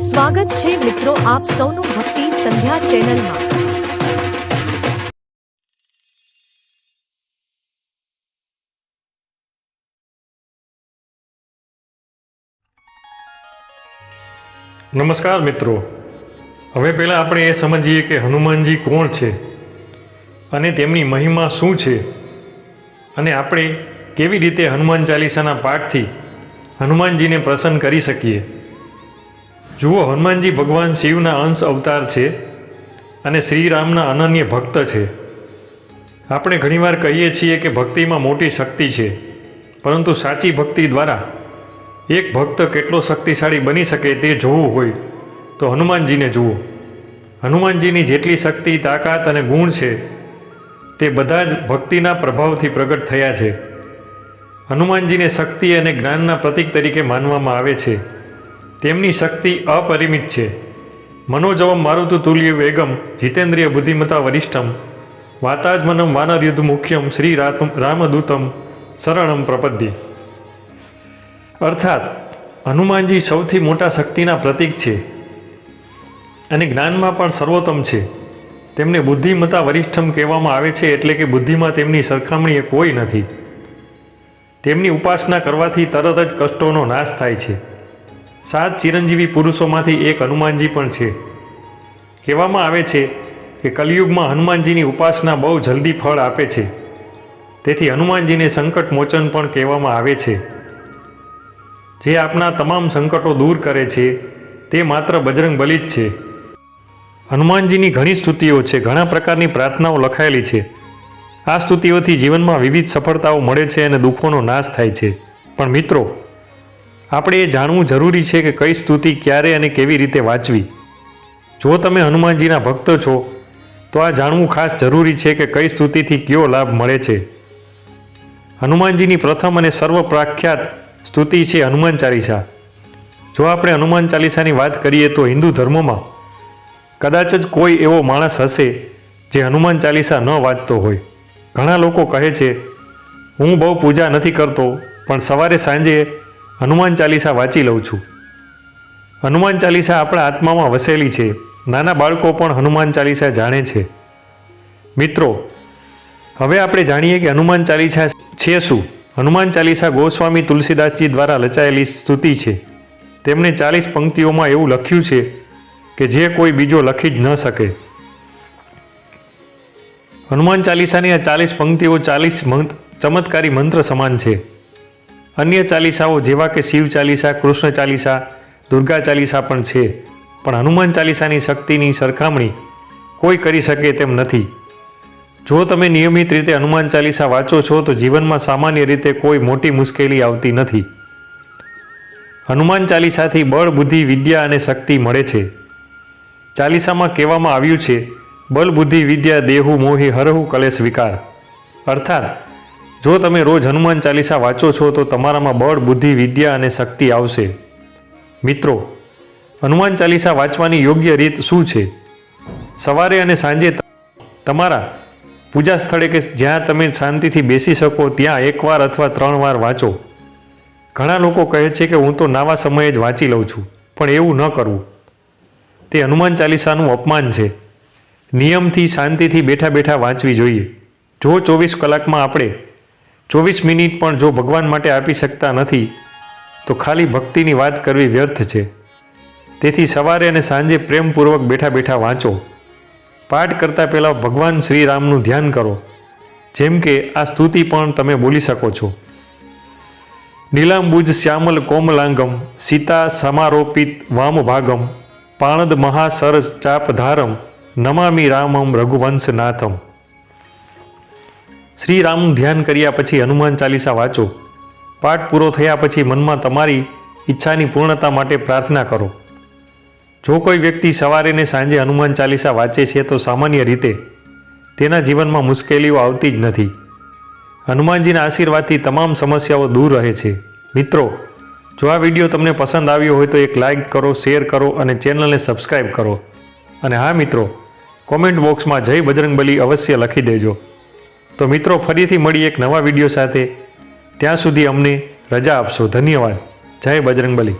સ્વાગત છે મિત્રો આપ સૌનું ભક્તિ સંધ્યા ચેનલમાં। નમસ્કાર મિત્રો, હવે પહેલાં આપણે એ સમજીએ કે હનુમાનજી કોણ છે અને તેમની મહિમા શું છે અને આપણે કેવી રીતે હનુમાન ચાલીસાના પાઠથી હનુમાનજીને પ્રસન્ન કરી શકીએ। જુઓ, હનુમાનજી ભગવાન શિવના અંશ અવતાર છે અને શ્રીરામના અનન્ય ભક્ત છે। આપણે ઘણીવાર કહીએ છીએ કે ભક્તિમાં મોટી શક્તિ છે, પરંતુ સાચી ભક્તિ દ્વારા એક ભક્ત કેટલો શક્તિશાળી બની શકે તે જોવું હોય તો હનુમાનજીને જુઓ। હનુમાનજીની જેટલી શક્તિ, તાકાત અને ગુણ છે તે બધા જ ભક્તિના પ્રભાવથી પ્રગટ થયા છે। હનુમાનજીને શક્તિ અને જ્ઞાનના પ્રતીક તરીકે માનવામાં આવે છે। તેમની શક્તિ અપરિમિત છે। મનોજવમ મારુતુ તુલ્ય વેગમ જીતેન્દ્રિય બુદ્ધિમતા વરિષ્ઠમ વાતાજમનમ વાનરયુદ્ધ મુખ્યમ શ્રી રામદૂતમ શરણમ પ્રપદ્યે। અર્થાત હનુમાનજી સૌથી મોટા શક્તિના પ્રતીક છે અને જ્ઞાનમાં પણ સર્વોત્તમ છે। તેમને બુદ્ધિમતા વરિષ્ઠમ કહેવામાં આવે છે, એટલે કે બુદ્ધિમાં તેમની સરખામણીએ કોઈ નથી। તેમની ઉપાસના કરવાથી તરત જ કષ્ટોનો નાશ થાય છે। 7 ચિરંજીવી પુરુષોમાંથી એક હનુમાનજી પણ છે। કહેવામાં આવે છે કે કલિયુગમાં હનુમાનજીની ઉપાસના બહુ જલ્દી ફળ આપે છે, તેથી હનુમાનજીને સંકટ મોચન પણ કહેવામાં આવે છે। જે આપણા તમામ સંકટો દૂર કરે છે તે માત્ર બજરંગબલી જ છે। હનુમાનજીની ઘણી સ્તુતિઓ છે, ઘણા પ્રકારની પ્રાર્થનાઓ લખાયેલી છે। આ સ્તુતિઓથી જીવનમાં વિવિધ સફળતાઓ મળે છે અને દુઃખોનો નાશ થાય છે। પણ મિત્રો, આપણે એ જાણવું જરૂરી છે કે કઈ સ્તુતિ ક્યારે અને કેવી રીતે વાંચવી। જો તમે હનુમાનજીના ભક્ત છો તો આ જાણવું ખાસ જરૂરી છે કે કઈ સ્તુતિથી કયો લાભ મળે છે। હનુમાનજીની પ્રથમ અને સર્વ પ્રખ્યાત સ્તુતિ છે હનુમાન ચાલીસા। જો આપણે હનુમાન ચાલીસાની વાત કરીએ તો હિન્દુ ધર્મમાં કદાચ જ કોઈ એવો માણસ હશે જે હનુમાન ચાલીસા ન વાંચતો હોય। ઘણા લોકો કહે છે, હું બહુ પૂજા નથી કરતો, પણ સવારે સાંજે હનુમાન ચાલીસા વાંચી લઉં છું। હનુમાન ચાલીસા આપણા આત્મામાં વસેલી છે। નાના બાળકો પણ હનુમાન ચાલીસા જાણે છે। મિત્રો, હવે આપણે જાણીએ કે હનુમાન ચાલીસા છે શું। હનુમાન ચાલીસા ગોસ્વામી તુલસીદાસજી દ્વારા રચાયેલી સ્તુતિ છે। તેમણે 40 પંક્તિઓમાં એવું લખ્યું છે કે જે કોઈ બીજો લખી જ ન શકે। હનુમાન ચાલીસાની આ 40 પંક્તિઓ 40 ચમત્કારી મંત્ર સમાન છે। અન્ય ચાલીસાઓ જેવા કે શિવ ચાલીસા, કૃષ્ણ ચાલીસા, દુર્ગા ચાલીસા પણ છે, પણ હનુમાન ચાલીસાની શક્તિની સરખામણી કોઈ કરી શકે તેમ નથી। જો તમે નિયમિત રીતે હનુમાન ચાલીસા વાંચો છો તો જીવનમાં સામાન્ય રીતે કોઈ મોટી મુશ્કેલી આવતી નથી। હનુમાન ચાલીસાથી બળ, બુદ્ધિ, વિદ્યા અને શક્તિ મળે છે। ચાલીસામાં કહેવામાં આવ્યું છે, બલ બુદ્ધિ વિદ્યા દેહુ મોહી હરહુ કલેશ વિકાર। અર્થાત જો તમે રોજ હનુમાન ચાલીસા વાંચો છો તો તમારામાં બળ, બુદ્ધિ, વિદ્યા અને શક્તિ આવશે। મિત્રો, હનુમાન ચાલીસા વાંચવાની યોગ્ય રીત શું છે? સવારે અને સાંજે તમારા પૂજા સ્થળે કે જ્યાં તમે શાંતિથી બેસી શકો ત્યાં 1 વાર અથવા 3 વાર વાંચો। ઘણા લોકો કહે છે કે હું તો નાવા સમયે જ વાંચી લઉં છું, પણ એવું ન કરવું। તે હનુમાન ચાલીસાનું અપમાન છે। નિયમથી શાંતિથી બેઠા બેઠા વાંચવી જોઈએ। જો 24 કલાકમાં આપણે 24 મિનિટ પણ જો ભગવાન માટે આપી શકતા નથી તો ખાલી ભક્તિની વાત કરવી વ્યર્થ છે। તેથી સવારે અને સાંજે પ્રેમપૂર્વક બેઠા બેઠા વાંચો। પાઠ કરતાં પહેલાં ભગવાન શ્રીરામનું ધ્યાન કરો, જેમ કે આ સ્તુતિ પણ તમે બોલી શકો છો। નીલાંબુજ શ્યામલ કોમલાંગમ સીતા સમારોપિત વામભાગમ પાણદ મહાસરસ ચાપધારમ નમામિ રામમ રઘુવંશનાથમ। શ્રીરામનું ધ્યાન કર્યા પછી હનુમાન ચાલીસા વાંચો। પાઠ પૂરો થયા પછી મનમાં તમારી ઈચ્છાની પૂર્ણતા માટે પ્રાર્થના કરો। જો કોઈ વ્યક્તિ સવારે ને સાંજે હનુમાન ચાલીસા વાંચે છે તો સામાન્ય રીતે તેના જીવનમાં મુશ્કેલીઓ આવતી જ નથી। હનુમાનજીના આશીર્વાદથી તમામ સમસ્યાઓ દૂર રહે છે। મિત્રો, જો આ વિડીયો તમને પસંદ આવ્યો હોય તો એક લાઇક કરો, શેર કરો અને ચેનલને સબસ્ક્રાઈબ કરો। અને હા મિત્રો, કોમેન્ટ બોક્સમાં જય બજરંગબલી અવશ્ય લખી દેજો। તો મિત્રો, ફરીથી મળી એક નવા વિડીયો સાથે। ત્યાં સુધી અમને રજા આપશો। ધન્યવાદ। જય બજરંગબલી।